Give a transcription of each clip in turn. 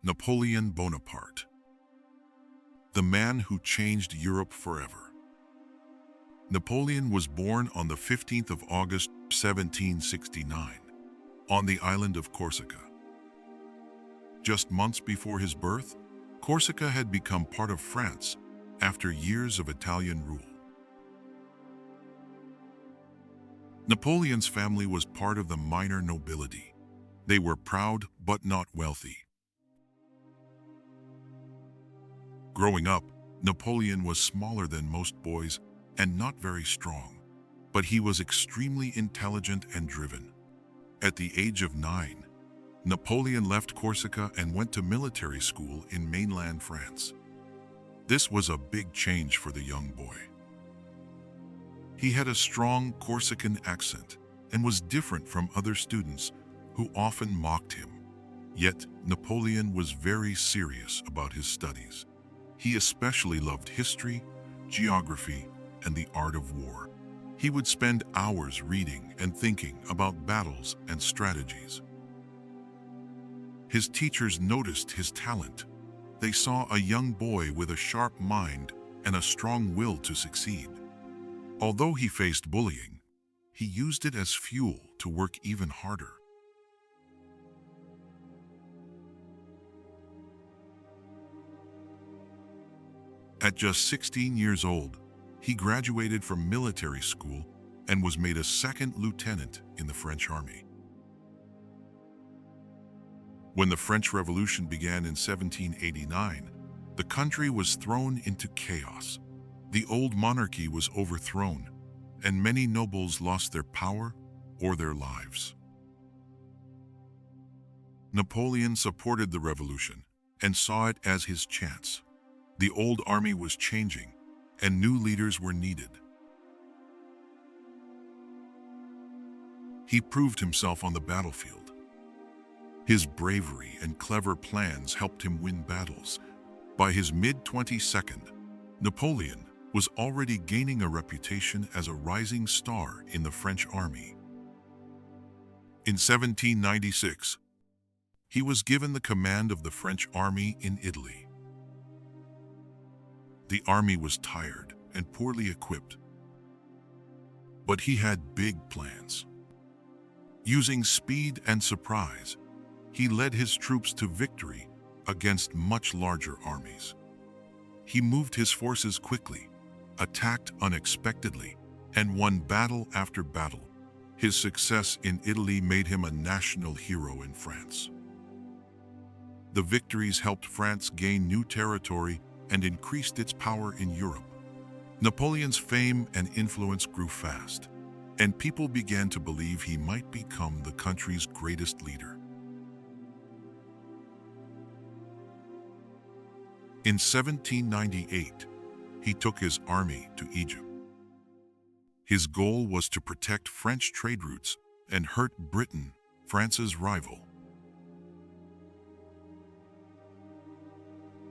Napoleon Bonaparte, the man who changed Europe forever. Napoleon was born on the 15th of August, 1769, on the island of Corsica. Just months before his birth, Corsica had become part of France after years of Italian rule. Napoleon's family was part of the minor nobility. They were proud but not wealthy. Growing up, Napoleon was smaller than most boys and not very strong, but he was extremely intelligent and driven. At the age of 9, Napoleon left Corsica and went to military school in mainland France. This was a big change for the young boy. He had a strong Corsican accent and was different from other students who often mocked him. Yet, Napoleon was very serious about his studies. He especially loved history, geography, and the art of war. He would spend hours reading and thinking about battles and strategies. His teachers noticed his talent. They saw a young boy with a sharp mind and a strong will to succeed. Although he faced bullying, he used it as fuel to work even harder. At just 16 years old, he graduated from military school and was made a second lieutenant in the French army. When the French Revolution began in 1789, the country was thrown into chaos. The old monarchy was overthrown, and many nobles lost their power or their lives. Napoleon supported the revolution and saw it as his chance. The old army was changing, and new leaders were needed. He proved himself on the battlefield. His bravery and clever plans helped him win battles. By his mid-22nd, Napoleon was already gaining a reputation as a rising star in the French army. In 1796, he was given the command of the French army in Italy. The army was tired and poorly equipped, but he had big plans. Using speed and surprise, he led his troops to victory against much larger armies. He moved his forces quickly, attacked unexpectedly, and won battle after battle. His success in Italy made him a national hero in France. The victories helped France gain new territory and increased its power in Europe. Napoleon's fame and influence grew fast, and people began to believe he might become the country's greatest leader. In 1798, he took his army to Egypt. His goal was to protect French trade routes and hurt Britain, France's rival.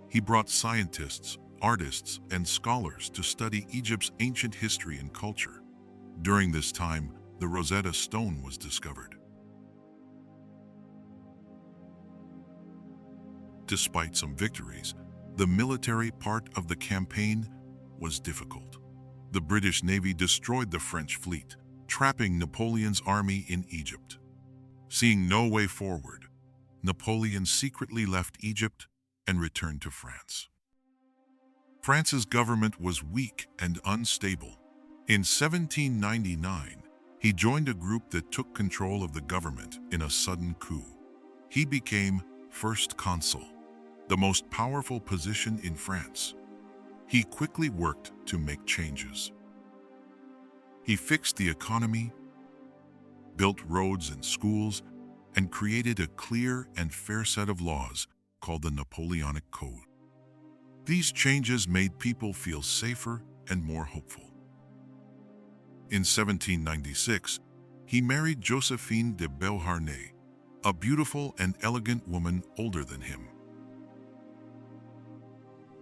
He brought scientists, artists, and scholars to study Egypt's ancient history and culture. During this time, the Rosetta Stone was discovered. Despite some victories, the military part of the campaign was difficult. The British Navy destroyed the French fleet, trapping Napoleon's army in Egypt. Seeing no way forward, Napoleon secretly left Egypt and returned to France. France's government was weak and unstable. In 1799, he joined a group that took control of the government in a sudden coup. He became first consul, the most powerful position in France. He quickly worked to make changes. He fixed the economy, built roads and schools, and created a clear and fair set of laws called the Napoleonic Code. These changes made people feel safer and more hopeful. In 1796, he married Josephine de Beauharnais, a beautiful and elegant woman older than him.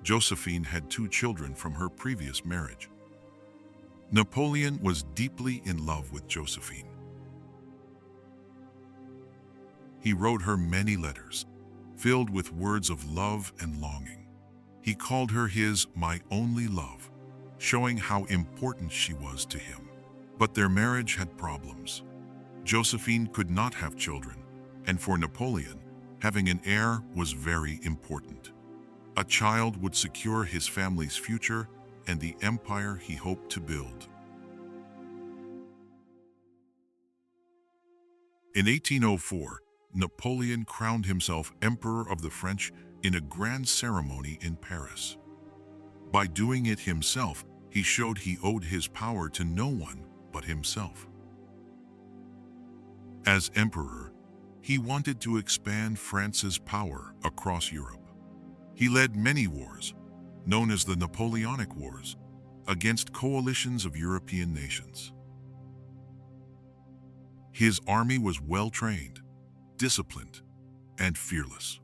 Josephine had 2 children from her previous marriage. Napoleon was deeply in love with Josephine. He wrote her many letters, filled with words of love and longing. He called her his "my only love," showing how important she was to him. But their marriage had problems. Josephine could not have children, and for Napoleon, having an heir was very important. A child would secure his family's future and the empire he hoped to build. In 1804, Napoleon crowned himself Emperor of the French in a grand ceremony in Paris. By doing it himself, he showed he owed his power to no one but himself. As emperor, he wanted to expand France's power across Europe. He led many wars, known as the Napoleonic Wars, against coalitions of European nations. His army was well-trained, disciplined, and fearless.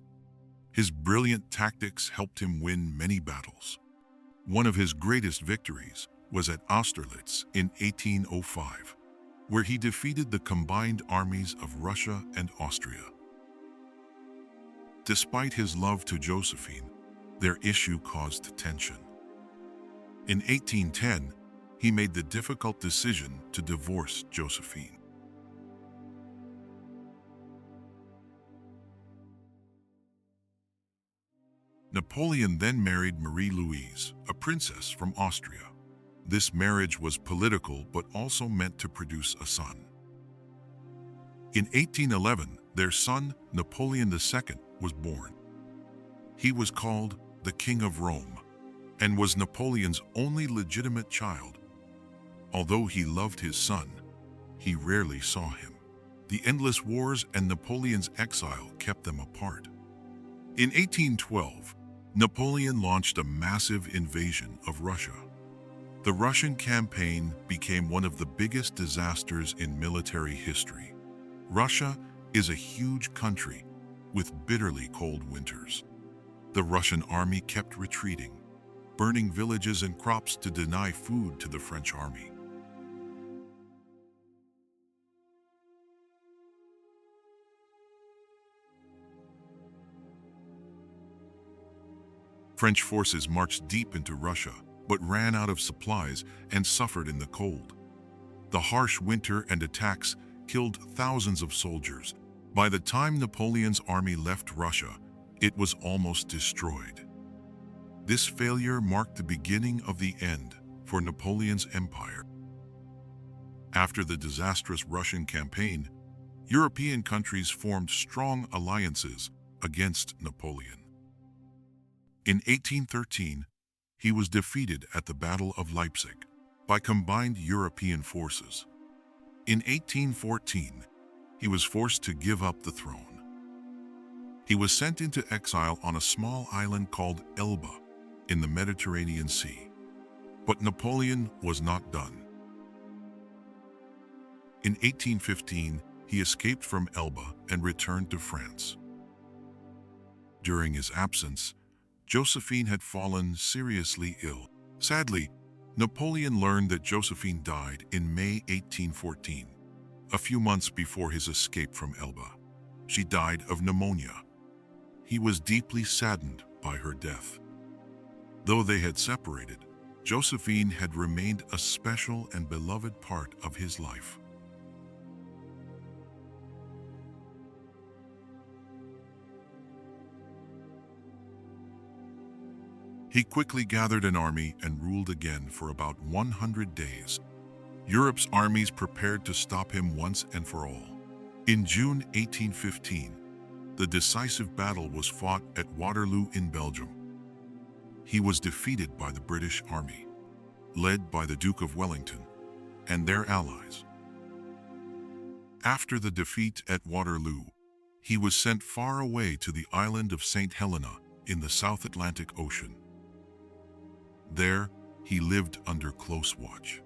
His brilliant tactics helped him win many battles. One of his greatest victories was at Austerlitz in 1805, where he defeated the combined armies of Russia and Austria. Despite his love to Josephine, their issue caused tension. In 1810, he made the difficult decision to divorce Josephine. Napoleon then married Marie-Louise, a princess from Austria. This marriage was political but also meant to produce a son. In 1811, their son, Napoleon II, was born. He was called the King of Rome and was Napoleon's only legitimate child. Although he loved his son, he rarely saw him. The endless wars and Napoleon's exile kept them apart. In 1812, Napoleon launched a massive invasion of Russia. The Russian campaign became one of the biggest disasters in military history. Russia is a huge country with bitterly cold winters. The Russian army kept retreating, burning villages and crops to deny food to the French army. French forces marched deep into Russia, but ran out of supplies and suffered in the cold. The harsh winter and attacks killed thousands of soldiers. By the time Napoleon's army left Russia, it was almost destroyed. This failure marked the beginning of the end for Napoleon's empire. After the disastrous Russian campaign, European countries formed strong alliances against Napoleon. In 1813, he was defeated at the Battle of Leipzig by combined European forces. In 1814, he was forced to give up the throne. He was sent into exile on a small island called Elba in the Mediterranean Sea. But Napoleon was not done. In 1815, he escaped from Elba and returned to France. During his absence, Josephine had fallen seriously ill. Sadly, Napoleon learned that Josephine died in May 1814, a few months before his escape from Elba. She died of pneumonia. He was deeply saddened by her death. Though they had separated, Josephine had remained a special and beloved part of his life. He quickly gathered an army and ruled again for about 100 days. Europe's armies prepared to stop him once and for all. In June 1815, the decisive battle was fought at Waterloo in Belgium. He was defeated by the British army, led by the Duke of Wellington and their allies. After the defeat at Waterloo, he was sent far away to the island of St. Helena in the South Atlantic Ocean. There, he lived under close watch.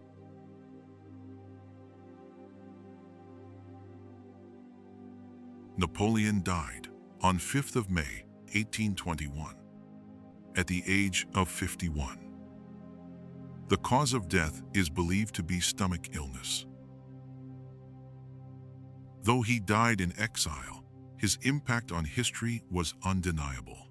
Napoleon died on 5th of May, 1821, at the age of 51. The cause of death is believed to be stomach illness. Though he died in exile, His impact on history was undeniable.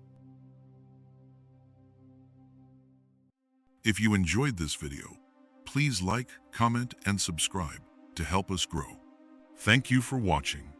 If you enjoyed this video, please like, comment, and subscribe to help us grow. Thank you for watching.